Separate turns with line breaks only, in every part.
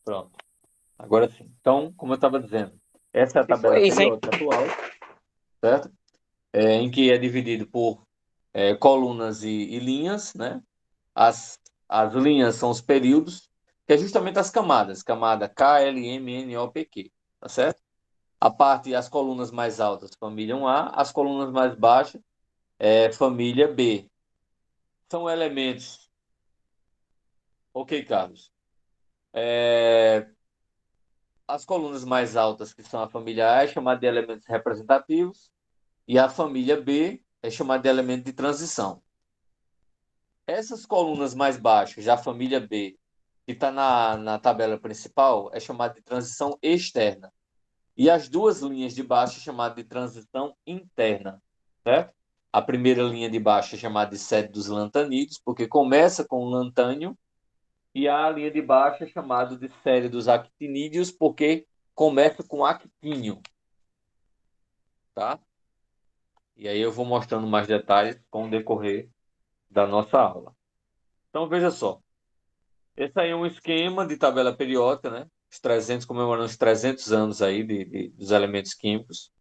Pronto. Agora sim. Então, como eu estava dizendo, essa é a
E
tabela
foi isso, hein?
periódica atual, certo? Em que é dividido por colunas e linhas, né? As linhas são os períodos, que é justamente as camadas, camada K, L, M, N, O, P, Q, tá certo? A parte, as colunas mais altas, família 1A, as colunas mais baixas, família B. São elementos. Ok, Carlos. É, as colunas mais altas, que são a família A, é chamada de elementos representativos, e a família B é chamada de elemento de transição. Essas colunas mais baixas, já a família B, que está na tabela principal, é chamada de transição externa. E as duas linhas de baixo é chamada de transição interna, certo? A primeira linha de baixo é chamada de sede dos lantanídeos, porque começa com o lantânio, e a linha de baixo é chamada de série dos actinídeos, porque começa com actínio, tá? E aí eu vou mostrando mais detalhes com o decorrer da nossa aula. Então, veja só. Esse aí é um esquema de tabela periódica, né? Os 300, comemorando os 300 anos aí dos elementos químicos,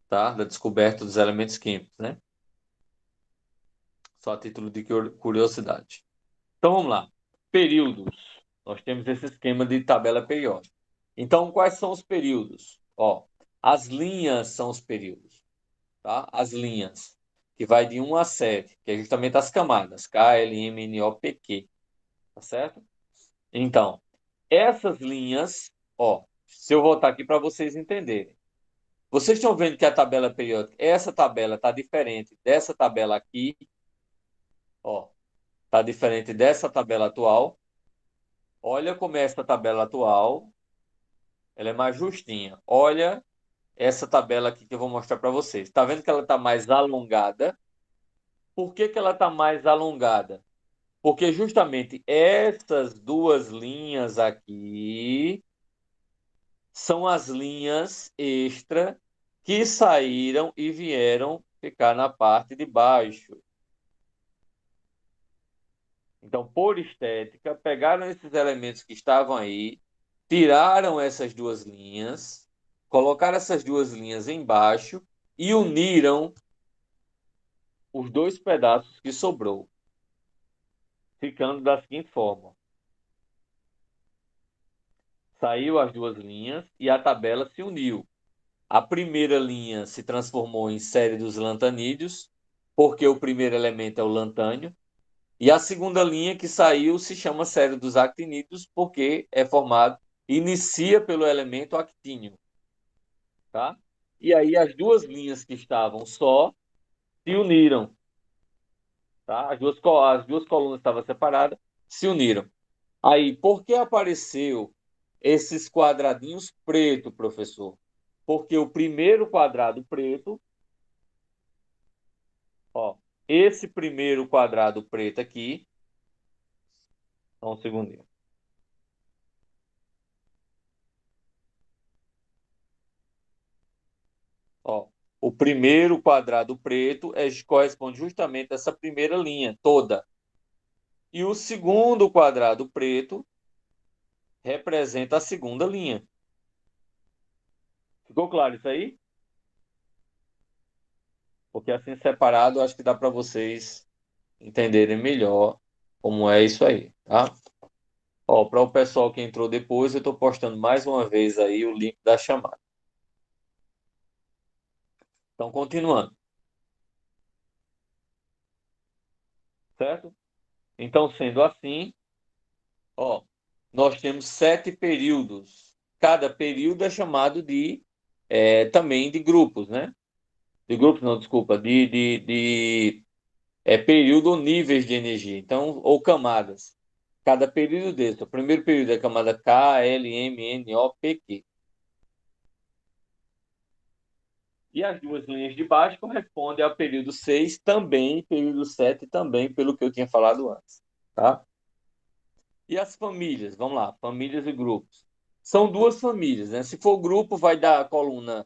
tá? Da descoberta dos elementos químicos, né? Só a título de curiosidade. Então, vamos lá. Períodos. Nós temos esse esquema de tabela periódica. Então, quais são os períodos? Ó, as linhas são os períodos, tá? As linhas, que vai de 1 a 7, que é justamente as camadas, K, L, M, N, O, P, Q, tá certo? Então, essas linhas, ó, se eu voltar aqui para vocês entenderem. Vocês estão vendo que a tabela periódica, essa tabela está diferente dessa tabela aqui, ó, está diferente dessa tabela atual. Olha como é essa tabela atual, ela é mais justinha. Olha essa tabela aqui que eu vou mostrar para vocês. Está vendo que ela está mais alongada? Por que que ela está mais alongada? Porque justamente essas duas linhas aqui são as linhas extra que saíram e vieram ficar na parte de baixo. Então, por estética, pegaram esses elementos que estavam aí, tiraram essas duas linhas, colocaram essas duas linhas embaixo e uniram os dois pedaços que sobrou, ficando da seguinte forma: saiu as duas linhas e a tabela se uniu. A primeira linha se transformou em série dos lantanídeos, porque o primeiro elemento é o lantânio, e a segunda linha que saiu se chama série dos actinídeos, porque é formado, inicia pelo elemento actínio, tá? E aí as duas linhas que estavam só se uniram, tá? As duas colunas estavam separadas, se uniram. Aí, por que apareceu esses quadradinhos preto, professor? Porque o primeiro quadrado preto, ó, esse primeiro quadrado preto aqui, só um segundinho. Ó, o primeiro quadrado preto corresponde justamente a essa primeira linha toda. E o segundo quadrado preto representa a segunda linha. Ficou claro isso aí? Porque assim separado, acho que dá para vocês entenderem melhor como é isso aí, tá? Ó, para o pessoal que entrou depois, eu estou postando mais uma vez aí o link da chamada. Então, continuando, certo? Então, sendo assim, ó, nós temos 7 períodos. Cada período é chamado de também de grupos, né? De grupos, não, desculpa, período ou níveis de energia. Então, ou camadas. Cada período desse. O primeiro período é a camada K, L, M, N, O, P, Q. E as duas linhas de baixo correspondem ao período 6 também, período 7 também, pelo que eu tinha falado antes, tá? E as famílias, vamos lá, famílias e grupos. São duas famílias, né? Se for grupo, vai dar a coluna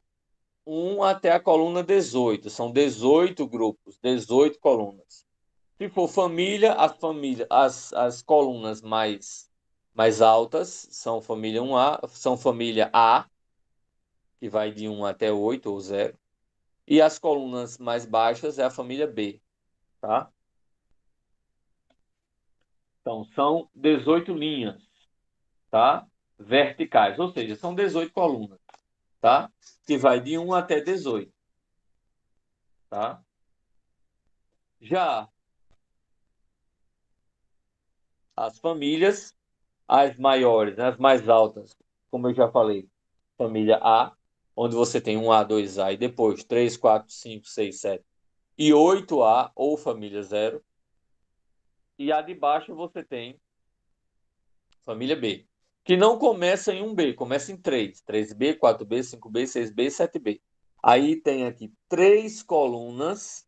1 até a coluna 18. São 18 grupos, 18 colunas. Se for família, as colunas mais mais altas são família 1A, são família A, que vai de 1 até 8 ou 0. E as colunas mais baixas é a família B, tá? Então, são 18 linhas, tá? Verticais, ou seja, são 18 colunas, tá? Que vai de 1 até 18, tá? Já as famílias, as maiores, as mais altas, como eu já falei, família A, onde você tem 1A, 2A e depois 3, 4, 5, 6, 7 e 8A ou família 0. E a de baixo você tem família B, que não começa em 1B, começa em 3. 3B, 4B, 5B, 6B e 7B. Aí tem aqui três colunas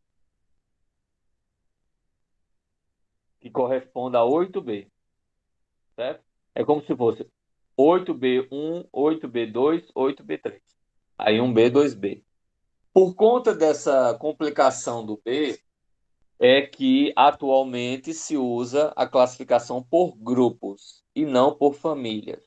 que correspondem a 8B, certo? É como se fosse 8B1, 8B2, 8B3. Aí 1B, 2B. Por conta dessa complicação do B, é que atualmente se usa a classificação por grupos e não por famílias.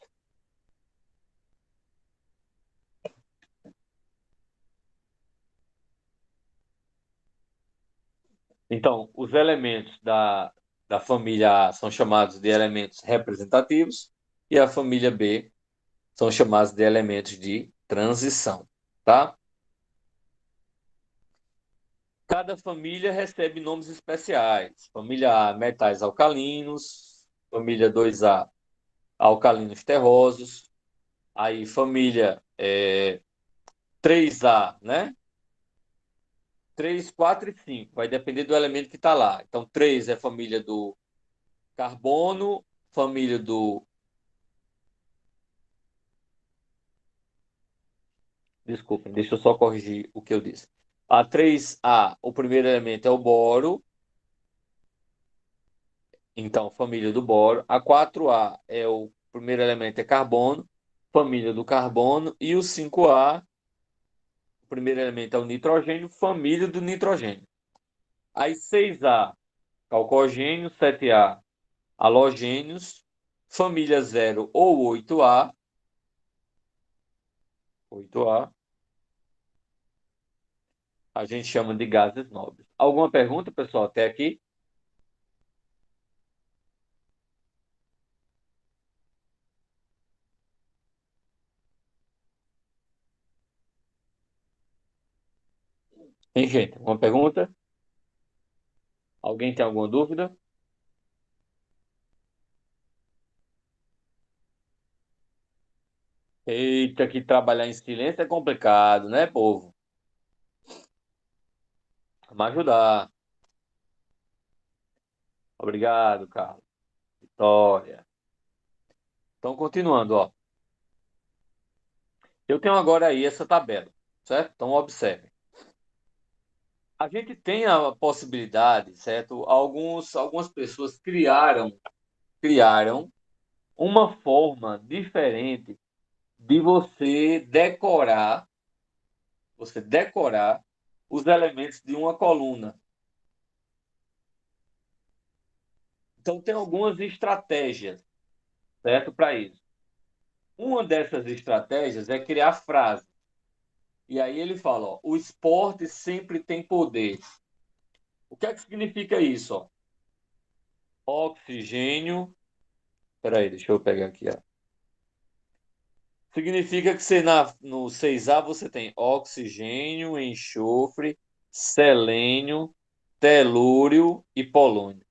Então, os elementos da família A são chamados de elementos representativos e a família B são chamados de elementos de transição, tá? Cada família recebe nomes especiais. Família A, metais alcalinos. Família 2A, alcalinos terrosos. Aí, família 3A, né? 3, 4 e 5. Vai depender do elemento que está lá. Então, 3 é família do carbono, família do. Desculpem, deixa eu só corrigir o que eu disse. A 3A, o primeiro elemento é o boro, então família do boro. A 4A é o primeiro elemento é carbono, família do carbono. E o 5A, o primeiro elemento é o nitrogênio, família do nitrogênio. Aí 6A, calcogênio, 7A, halogênios, família 0 ou 8A, 8A, a gente chama de gases nobres. Alguma pergunta, pessoal, até aqui? Tem gente? Alguma pergunta? Alguém tem alguma dúvida? Eita, que trabalhar em silêncio é complicado, né, povo? Vamos ajudar. Obrigado, Carlos. Vitória. Então, continuando, ó. Eu tenho agora aí essa tabela, certo? Então, observe. A gente tem a possibilidade, certo? Algumas pessoas criaram uma forma diferente de você decorar os elementos de uma coluna. Então, tem algumas estratégias, certo? Para isso. Uma dessas estratégias é criar frases. E aí ele fala, ó, o esporte sempre tem poder. O que é que significa isso, ó? Oxigênio. Peraí, deixa eu pegar aqui, ó. Significa que no 6A você tem oxigênio, enxofre, selênio, telúrio e polônio.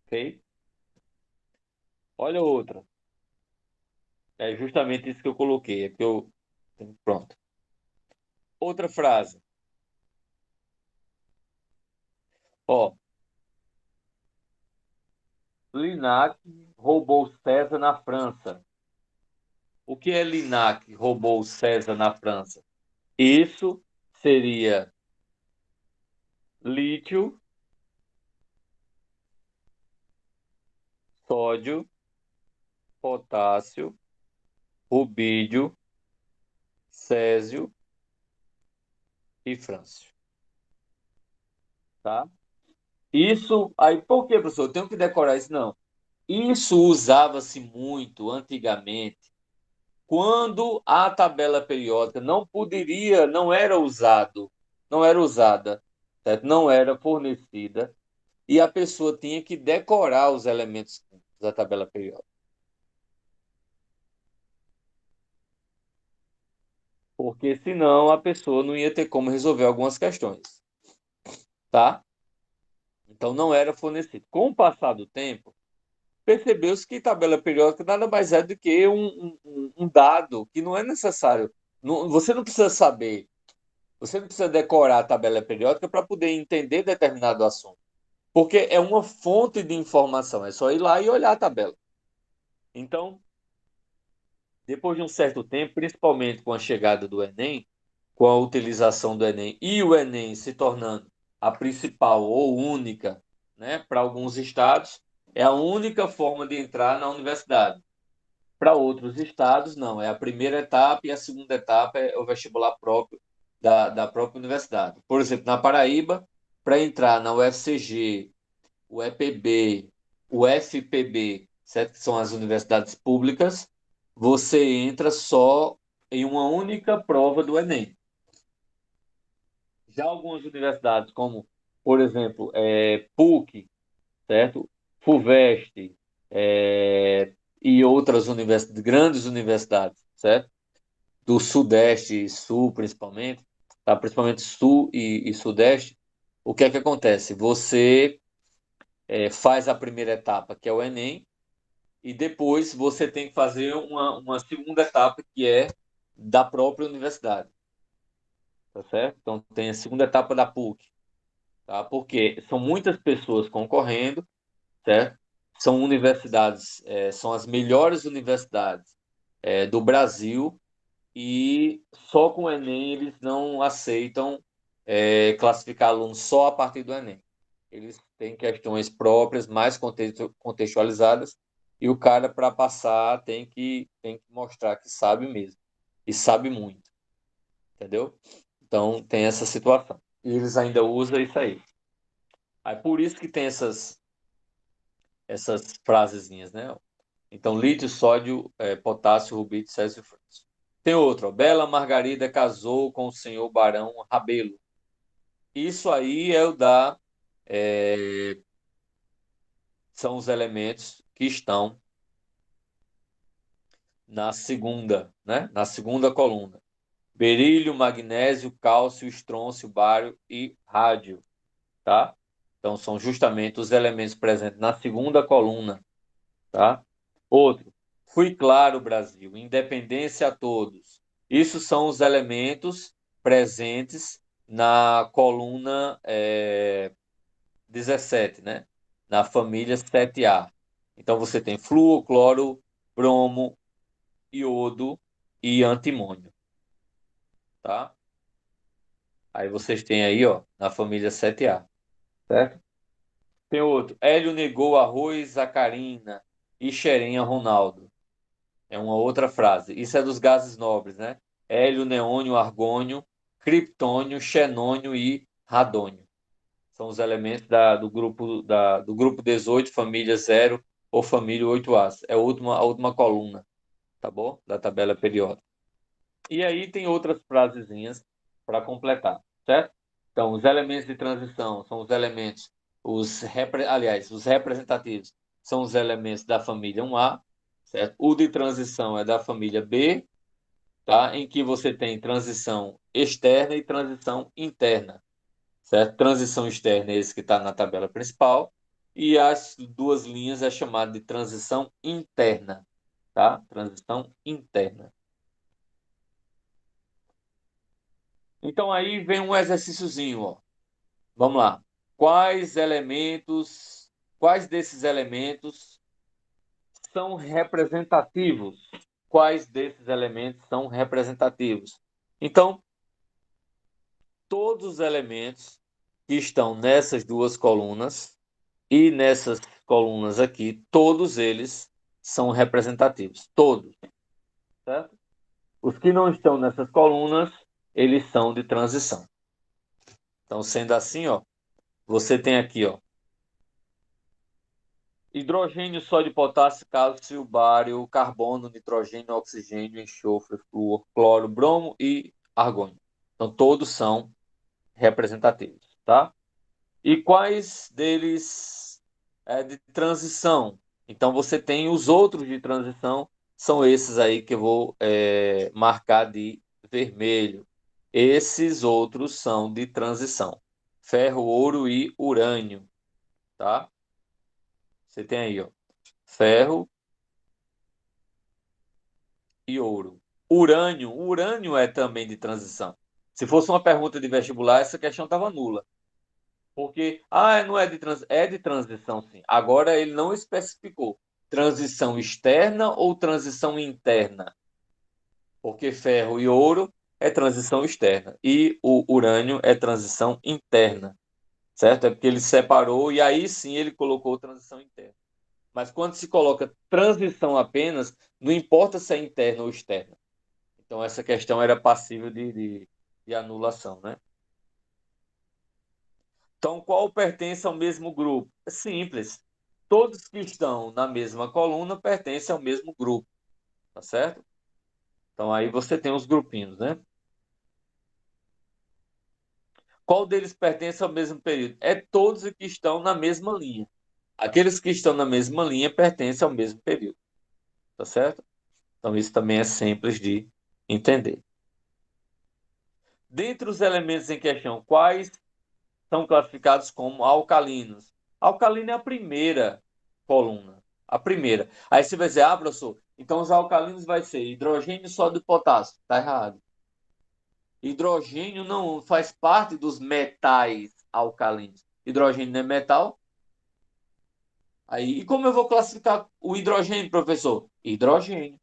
Ok? Olha outra. É justamente isso que eu coloquei. É que eu. Pronto. Outra frase. Ó, Linac roubou César na França. O que é Linac roubou César na França? Isso seria lítio, sódio, potássio, rubídio, césio e frâncio, tá? Isso, aí por que, professor? Eu tenho que decorar isso? Não. Isso usava-se muito antigamente, quando a tabela periódica não poderia, não era usada, certo? Não era fornecida, e a pessoa tinha que decorar os elementos da tabela periódica, porque senão a pessoa não ia ter como resolver algumas questões, tá? Então não era fornecido. Com o passar do tempo, percebeu-se que tabela periódica nada mais é do que um dado que não é necessário. Você não precisa saber, você não precisa decorar a tabela periódica para poder entender determinado assunto, porque é uma fonte de informação, é só ir lá e olhar a tabela. Então, depois de um certo tempo, principalmente com a chegada do Enem, com a utilização do Enem e o Enem se tornando a principal ou única, né, para alguns estados, é a única forma de entrar na universidade. Para outros estados, não. É a primeira etapa e a segunda etapa é o vestibular próprio da própria universidade. Por exemplo, na Paraíba, para entrar na UFCG, o EPB, o FPB, certo? Que são as universidades públicas, você entra só em uma única prova do Enem. Já algumas universidades, como, por exemplo, PUC, certo? FUVEST, e outras universidades, grandes universidades, certo? Do Sudeste e Sul, principalmente, tá? Principalmente Sul e Sudeste, o que é que acontece? Você faz a primeira etapa, que é o Enem, e depois você tem que fazer uma segunda etapa, que é da própria universidade, tá certo? Então, tem a segunda etapa da PUC, tá? Porque são muitas pessoas concorrendo, certo? São universidades, são as melhores universidades do Brasil, e só com o Enem eles não aceitam classificar alunos só a partir do Enem. Eles têm questões próprias, mais contextualizadas, e o cara, para passar, tem que mostrar que sabe mesmo, e sabe muito, entendeu? Então, tem essa situação. E eles ainda usam isso aí. Aí, por isso que tem essas frasezinhas, né? Então, lítio, sódio, potássio, rubídio, césio e frúcio. Tem outro, ó. Bela Margarida casou com o senhor Barão Rabelo. Isso aí é o da. é, São os elementos que estão na segunda, né? Na segunda coluna. Berílio, magnésio, cálcio, estrôncio, bário e rádio, tá? Então, são justamente os elementos presentes na segunda coluna, tá? Outro, fui claro, Brasil, independência a todos. Isso são os elementos presentes na coluna 17, né? Na família 7A. Então você tem flúor, cloro, bromo, iodo e antimônio, tá? Aí vocês têm aí, ó, na família 7A, certo? Tem outro, Hélio negou arroz a Carina e xerenha Ronaldo. É uma outra frase. Isso é dos gases nobres, né? Hélio, neônio, argônio, criptônio, xenônio e radônio. São os elementos do grupo 18, família 0 ou família 8A. É a última coluna, tá bom? Da tabela periódica. E aí tem outras frasezinhas para completar, certo? Então, os elementos de transição são os elementos, aliás, os representativos são os elementos da família 1A, certo? O de transição é da família B, tá? Em que você tem transição externa e transição interna, certo? Transição externa é esse que está na tabela principal, e as duas linhas é chamada de transição interna, tá? Transição interna. Então aí vem um exercíciozinho, ó. Vamos lá. Quais desses elementos são representativos? Quais desses elementos são representativos? Então, todos os elementos que estão nessas duas colunas e nessas colunas aqui, todos eles são representativos. Todos, certo? Os que não estão nessas colunas, eles são de transição. Então, sendo assim, ó, você tem aqui, ó, Hidrogênio, sódio, potássio, cálcio, bário, carbono, nitrogênio, oxigênio, enxofre, flúor, cloro, bromo e argônio. Então, todos são representativos, tá? E quais deles é de transição? Então, você tem os outros de transição, são esses aí que eu vou marcar de vermelho. Esses outros são de transição: ferro, ouro e urânio, tá? Você tem aí, ó, ferro e ouro. Urânio é também de transição. Se fosse uma pergunta de vestibular, essa questão estava nula. Porque, não é de é de transição, sim. Agora ele não especificou transição externa ou transição interna. Porque ferro e ouro é transição externa e o urânio é transição interna, certo? É porque ele separou e aí sim ele colocou transição interna. Mas quando se coloca transição apenas, não importa se é interna ou externa. Então essa questão era passível de anulação, né? Então, qual pertence ao mesmo grupo? É simples. Todos que estão na mesma coluna pertencem ao mesmo grupo, tá certo? Então, aí você tem os grupinhos, né? Qual deles pertence ao mesmo período? É todos os que estão na mesma linha. Aqueles que estão na mesma linha pertencem ao mesmo período, tá certo? Então, isso também é simples de entender. Dentre os elementos em questão, quais são classificados como alcalinos? Alcalino é a primeira coluna. A primeira. Aí você vai dizer, professor, então os alcalinos vai ser hidrogênio, sódio e potássio. Está errado. Hidrogênio não faz parte dos metais alcalinos. Hidrogênio não é metal. Aí, e como eu vou classificar o hidrogênio, professor? Hidrogênio.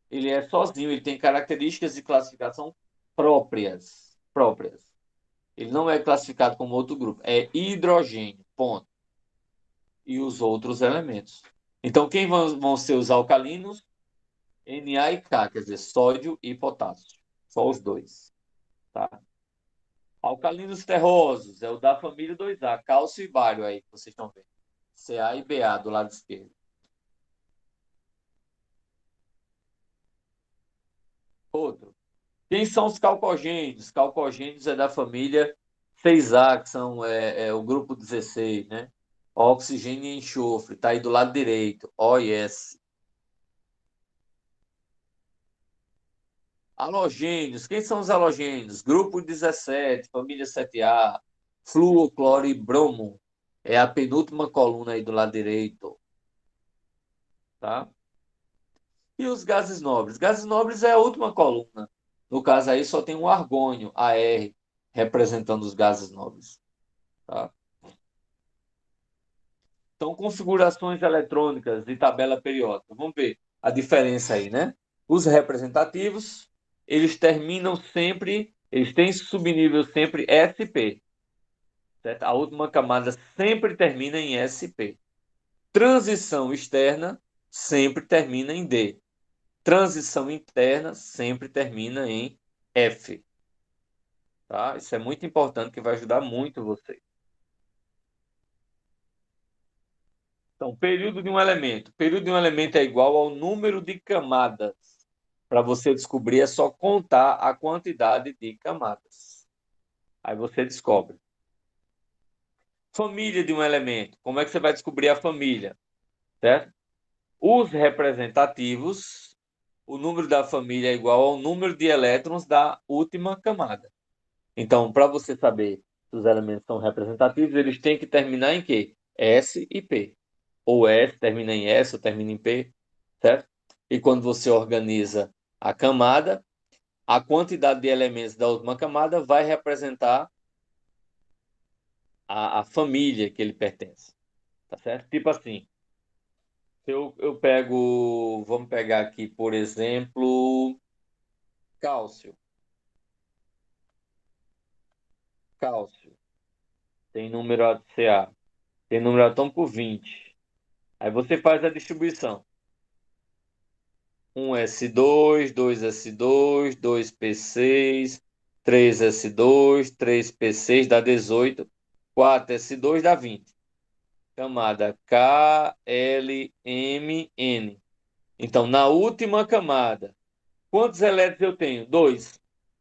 Ele é sozinho, ele tem características de classificação próprias. Próprias. Ele não é classificado como outro grupo. É hidrogênio. Ponto. E os outros elementos. Então, quem vão ser os alcalinos? Na e K, quer dizer, sódio e potássio. Só os dois. Tá? Alcalinos terrosos é o da família 2A, cálcio e bário aí, que vocês estão vendo. Ca e Ba do lado esquerdo. Outro. Quem são os calcogênios? Calcogênios é da família 6A, que são o grupo 16, né? Oxigênio e enxofre, tá aí do lado direito. O e S. Halogênios. Quem são os halogênios? Grupo 17, família 7A, flúor, cloro e bromo. É a penúltima coluna aí do lado direito, tá? E os gases nobres? Gases nobres é a última coluna. No caso aí só tem um argônio, Ar, representando os gases nobres, tá? Então, configurações eletrônicas de tabela periódica. Vamos ver a diferença aí, né? Os representativos, eles terminam sempre, eles têm subnível sempre SP, certo? A última camada sempre termina em SP. Transição externa sempre termina em D. Transição interna sempre termina em F. Tá? Isso é muito importante, que vai ajudar muito você. Então, período de um elemento. Período de um elemento é igual ao número de camadas. Para você descobrir, é só contar a quantidade de camadas. Aí você descobre. Família de um elemento. Como é que você vai descobrir a família? Certo? Os representativos, o número da família é igual ao número de elétrons da última camada. Então, para você saber se os elementos são representativos, eles têm que terminar em quê? S e P. Ou S termina em S ou termina em P, certo? E quando você organiza a camada, a quantidade de elementos da última camada vai representar a família que ele pertence, tá certo? Tipo assim, se eu pego, vamos pegar aqui, por exemplo, cálcio. Cálcio tem número Ca, tem número atômico 20. Aí você faz a distribuição. 1s2, 2s2, 2p6, 3s2, 3p6 dá 18, 4s2 dá 20. Camada K, L, M, N. Então, na última camada, quantos elétrons eu tenho? Dois.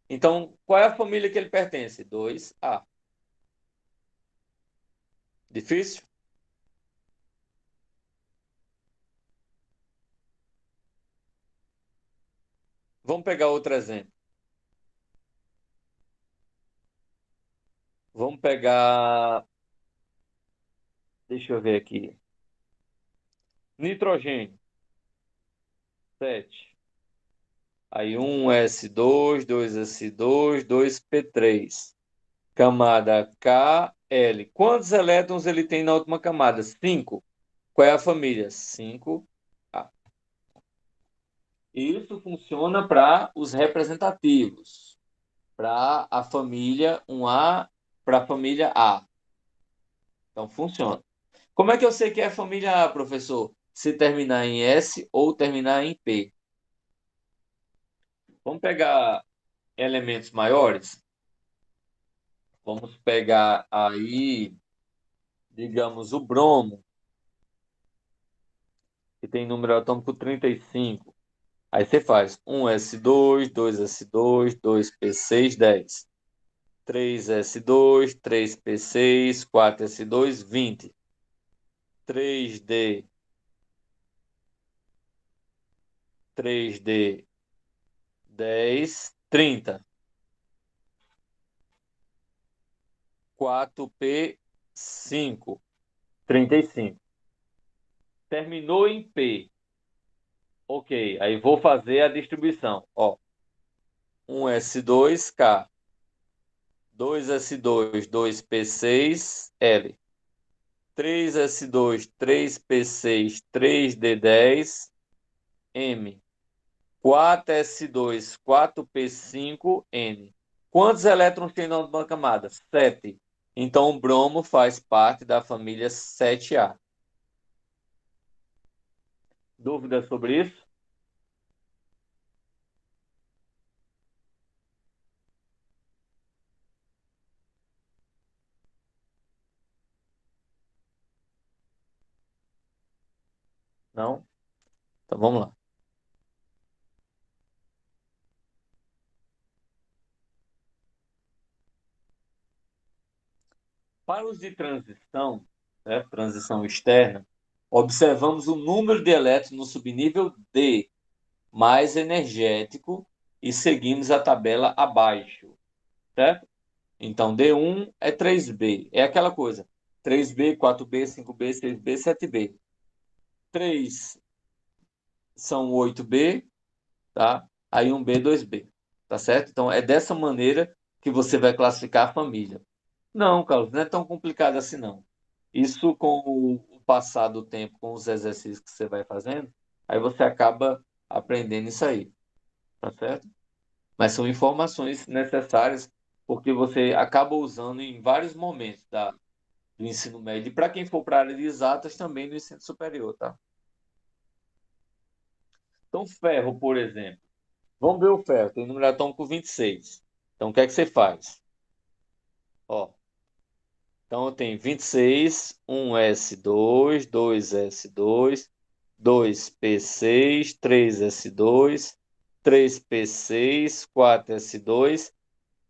Então, qual é a família que ele pertence? 2A. Difícil? Vamos pegar outro exemplo. Vamos pegar. Deixa eu ver aqui. Nitrogênio, 7. Aí um S2, 2S2, 2P3. Camada KL. Quantos elétrons ele tem na última camada? 5. Qual é a família? 5A. Isso funciona para os representativos. Para a família 1A, para a família A. Então funciona. Como é que eu sei que é a família A, professor? Se terminar em S ou terminar em P. Vamos pegar elementos maiores? Vamos pegar aí, digamos, o bromo, que tem número atômico 35. Aí você faz 1S2, 2S2, 2P6, 10. 3S2, 3P6, 4S2, 20. 3D, 3D, 10, 30. 4P5, 35. Terminou em P. Ok, aí vou fazer a distribuição. Ó, 1S2K, 2S2, 2P6, L. 3S2, 3P6, 3D10, M. 4S2, 4P5, N. Quantos elétrons tem na última camada? 7. Então, o bromo faz parte da família 7A. Dúvidas sobre isso? Não? Então, vamos lá. Para os de transição, né, transição externa, observamos o número de elétrons no subnível D, mais energético, e seguimos a tabela abaixo, certo? Então, D1 é 3B, é aquela coisa, 3B, 4B, 5B, 6B, 7B. 3 são 8B, tá? Aí 1B, 2B, tá certo? Então, é dessa maneira que você vai classificar a família. Não, Carlos, não é tão complicado assim, não. Isso com o passar do tempo, com os exercícios que você vai fazendo, aí você acaba aprendendo isso aí, tá certo? Mas são informações necessárias porque você acaba usando em vários momentos do ensino médio. E para quem for para a área de exatas, também no ensino superior, tá? Então, ferro, por exemplo. Vamos ver o ferro, tem número atômico 26. Então, o que é que você faz? Ó, então, eu tenho 26, 1S2, 2S2, 2P6, 3S2, 3P6, 4S2,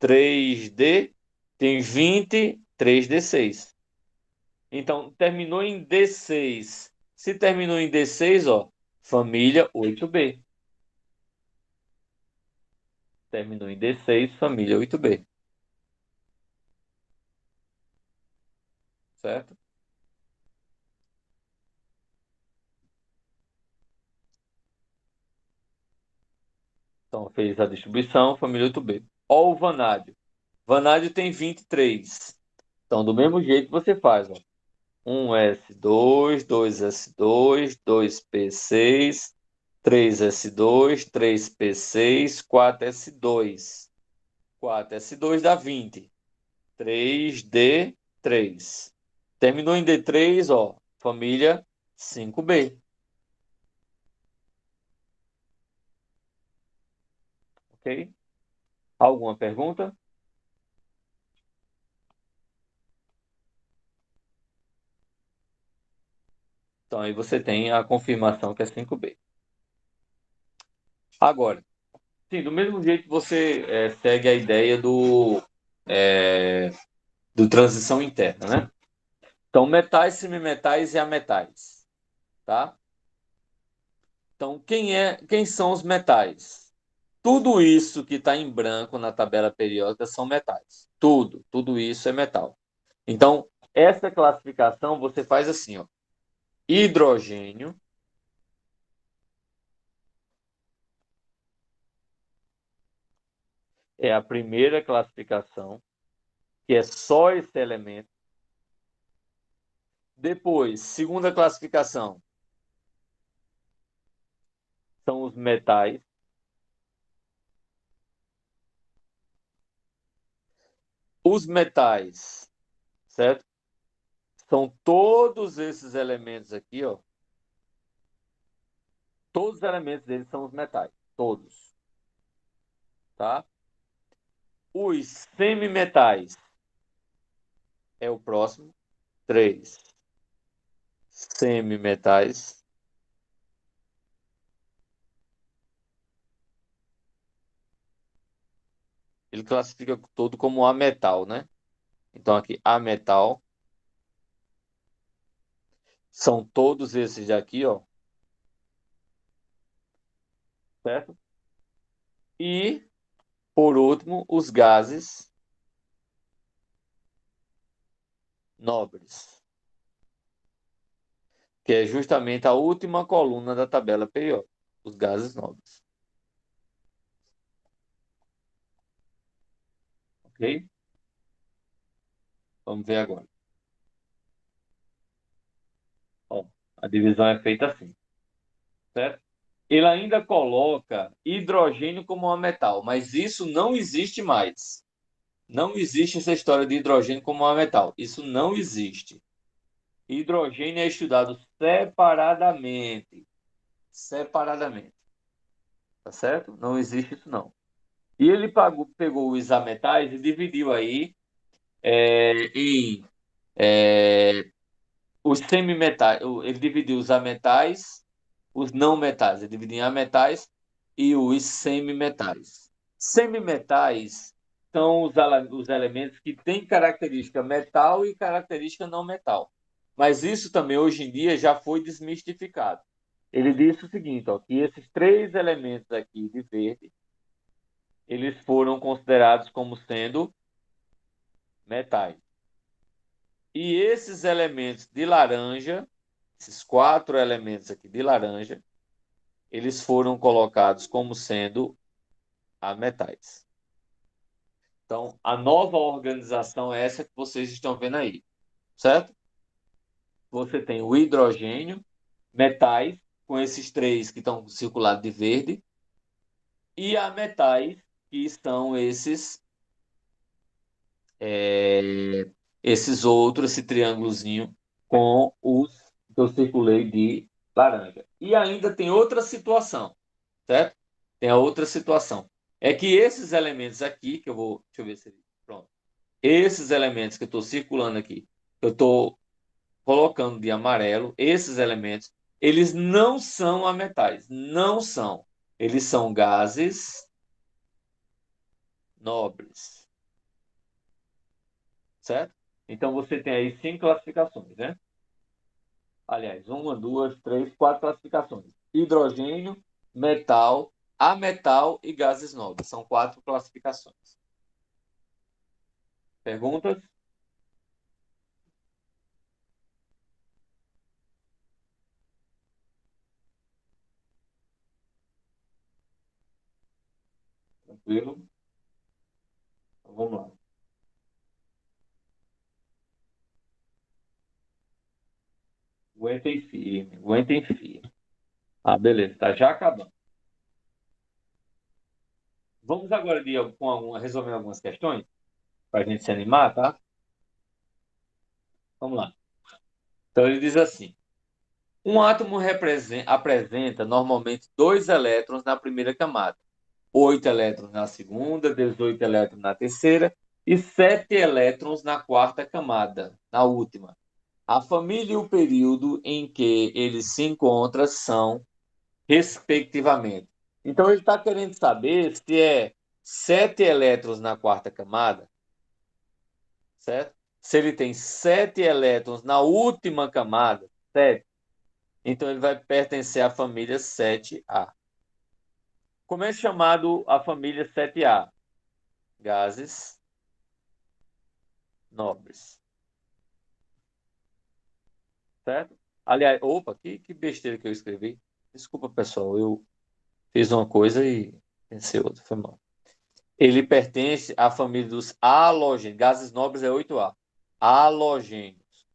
3D, tem 20, 3D6. Então, terminou em D6. Se terminou em D6, ó, família 8B. Terminou em D6, família 8B. Certo? Então, fez a distribuição, família 8B. Ó, o vanádio. Vanádio tem 23. Então, do mesmo jeito você faz, ó. 1S2, 2S2, 2P6, 3S2, 3P6, 4S2. 4S2 dá 20. 3D3. Terminou em D3, ó, família 5B. Ok? Alguma pergunta? Então aí você tem a confirmação que é 5B. Agora, sim, do mesmo jeito você segue a ideia é, do transição interna, né? Então, metais, semimetais e ametais, tá? Então, quem são os metais? Tudo isso que está em branco na tabela periódica são metais. Tudo isso é metal. Então, essa classificação você faz assim, ó. Hidrogênio é a primeira classificação, que é só esse elemento. Depois, segunda classificação, são os metais. Os metais, certo? São todos esses elementos aqui, ó. Todos os elementos deles são os metais. Todos. Tá? Os semimetais é o próximo. 3 semimetais. Ele classifica todo como ametal, né? Então aqui, ametal. São todos esses daqui, ó. Certo? E, por último, os gases nobres, que é justamente a última coluna da tabela periódica, os gases nobres. Ok? Vamos ver agora. Ó, a divisão é feita assim, certo? Ele ainda coloca hidrogênio como um metal, mas isso não existe mais. Não existe essa história de hidrogênio como um metal. Isso não existe. Hidrogênio é estudado separadamente. Separadamente. Tá certo? Não existe isso, não. E ele pegou os ametais e dividiu aí em os semimetais. Ele dividiu os ametais, os não metais. Ele dividiu em ametais e os semimetais. Semimetais são os elementos que têm característica metal e característica não metal. Mas isso também, hoje em dia, já foi desmistificado. Ele disse o seguinte, ó, que esses três elementos aqui de verde, eles foram considerados como sendo metais. E esses elementos de laranja, esses quatro elementos aqui de laranja, eles foram colocados como sendo ametais. Então, a nova organização é essa que vocês estão vendo aí, certo? Você tem o hidrogênio, metais, com esses três que estão circulados de verde, e ametais, que são esses outros, esse triângulozinho com os que eu circulei de laranja. E ainda tem outra situação, certo? Tem a outra situação. É que esses elementos aqui, que eu vou. Deixa eu ver se. Pronto. Esses elementos que eu estou circulando aqui, eu estou colocando de amarelo, esses elementos, eles não são ametais. Não são. Eles são gases nobres. Certo? Então você tem aí 5 classificações, né? Aliás, uma, duas, três, 4 classificações. Hidrogênio, metal, ametal e gases nobres. São 4 classificações. Perguntas? Tranquilo? Então, vamos lá. Aguentem firme, aguentem firme. Ah, beleza, tá já acabando. Vamos agora resolver algumas questões para a gente se animar, tá? Vamos lá. Então ele diz assim: um átomo apresenta normalmente 2 elétrons na primeira camada, 8 elétrons na segunda, 18 elétrons na terceira e 7 elétrons na quarta camada, na última. A família e o período em que ele se encontra são, respectivamente. Então, ele está querendo saber se é 7 elétrons na quarta camada, certo? Se ele tem 7 elétrons na última camada, 7, então ele vai pertencer à família 7A. Como é chamado a família 7A? Gases nobres, certo? Aliás, opa, que besteira que eu escrevi. Desculpa, pessoal, eu fiz uma coisa e pensei outra, foi mal. Ele pertence à família dos halogênios. Gases nobres é 8A. Halogênios.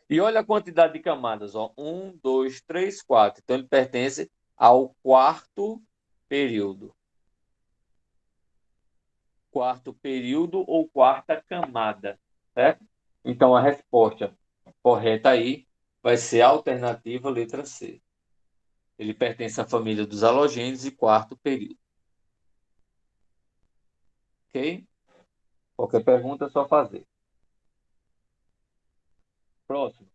E olha a quantidade de camadas, ó. 1, 2, 3, 4. Então ele pertence ao quarto período. Quarto período ou quarta camada, certo? Então a resposta correta aí vai ser a alternativa letra C. Ele pertence à família dos halogênios e quarto período. Ok? Qualquer pergunta é só fazer. Próximo.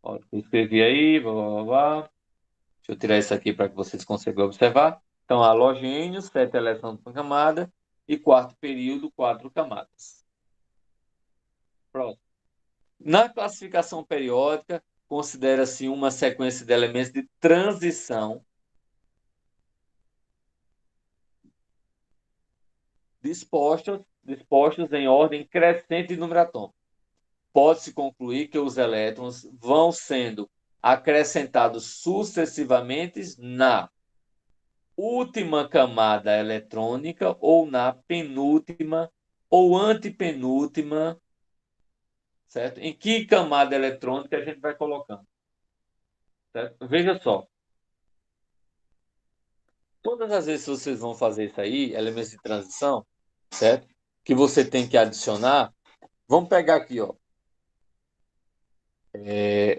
Ó, eu escrevi aí, blá, blá, blá, blá. Deixa eu tirar isso aqui para que vocês consigam observar. Então, halogênios, 7 elétrons por camada, e quarto período, 4 camadas. Próximo. Na classificação periódica, considera-se uma sequência de elementos de transição dispostos em ordem crescente de número atômico. Pode-se concluir que os elétrons vão sendo acrescentados sucessivamente na última camada eletrônica ou na penúltima ou antepenúltima, certo? Em que camada eletrônica a gente vai colocando, certo? Veja só, todas as vezes que vocês vão fazer isso aí, elementos de transição, certo? Que você tem que adicionar, vamos pegar aqui, ó,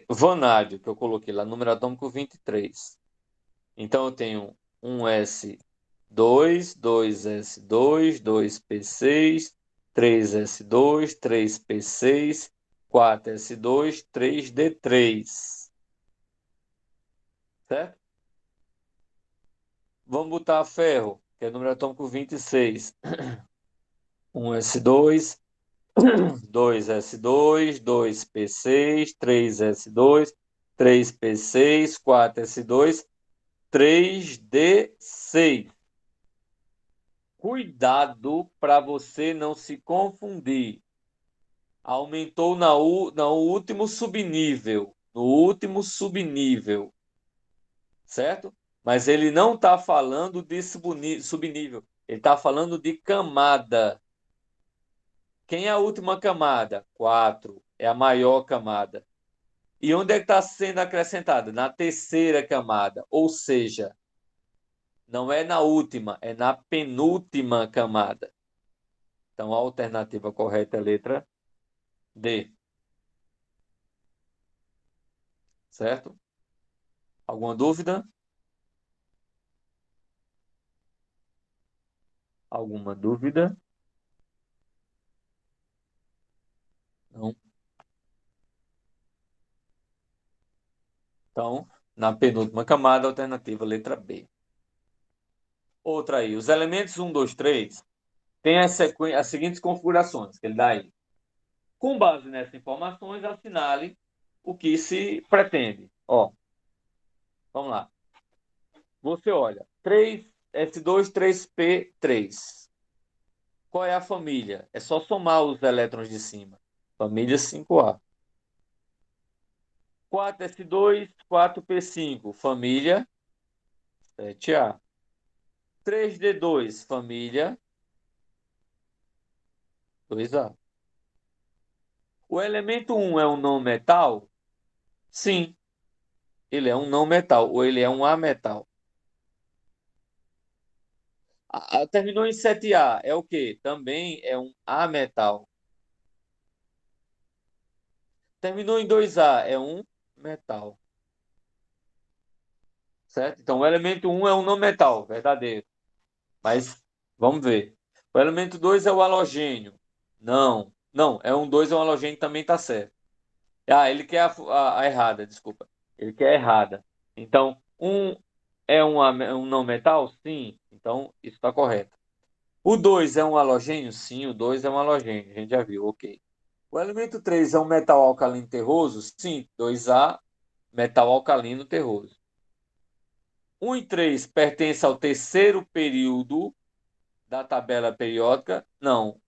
vanádio, que eu coloquei lá, número atômico 23. Então eu tenho um S2, 2S2, 2P6, 3S2, 3P6, 4S2, 3D3. Certo? Vamos botar ferro, que é número atômico 26. 1S2, 2S2, 2P6, 3S2, 3P6, 4S2, 3D6. Cuidado para você não se confundir. Aumentou no último subnível. No último subnível. Certo? Mas ele não está falando de subnível. Ele está falando de camada. Quem é a última camada? 4. É a maior camada. E onde é que está sendo acrescentada? Na terceira camada. Ou seja, não é na última, é na penúltima camada. Então, a alternativa correta é a letra D. Certo? Alguma dúvida? Alguma dúvida? Não. Então, na penúltima camada, alternativa letra B. Outra aí. Os elementos 1, 2, 3 têm as seguintes configurações que ele dá aí. Com base nessas informações, assinale o que se pretende. Ó, vamos lá. Você olha. 3S2, 3P3. Qual é a família? É só somar os elétrons de cima. Família 5A. 4S2, 4P5. Família 7A. 3D2, família 2A. O elemento 1 é um não metal? Sim, ele é um não metal, ou ele é um ametal. Terminou em 7A, é o quê? Também é um ametal. Terminou em 2A, é um metal. Certo? Então, o elemento 1 é um não metal, verdadeiro. Mas, vamos ver. O elemento 2 é o halogênio. Não, não, é um 2 é um halogênio também tá certo. Ah, ele quer a errada, desculpa. Ele quer a errada. Então, um é um não metal? Sim. Então, isso está correto. O 2 é um halogênio? Sim, o 2 é um halogênio. A gente já viu, ok. O elemento 3 é um metal alcalino terroso? Sim, 2A, metal alcalino terroso. 1 e 3 pertence ao terceiro período da tabela periódica? Não.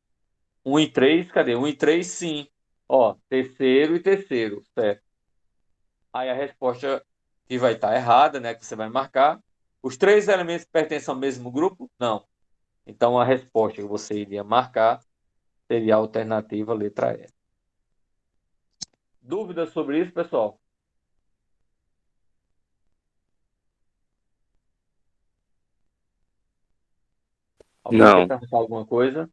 1 e 3, cadê? 1 e 3, sim. Ó, terceiro e terceiro, certo. Aí a resposta que vai estar errada, né, que você vai marcar. Os três elementos pertencem ao mesmo grupo? Não. Então a resposta que você iria marcar seria a alternativa letra E. Dúvidas sobre isso, pessoal? Alguém quer
Não,
perguntar alguma coisa?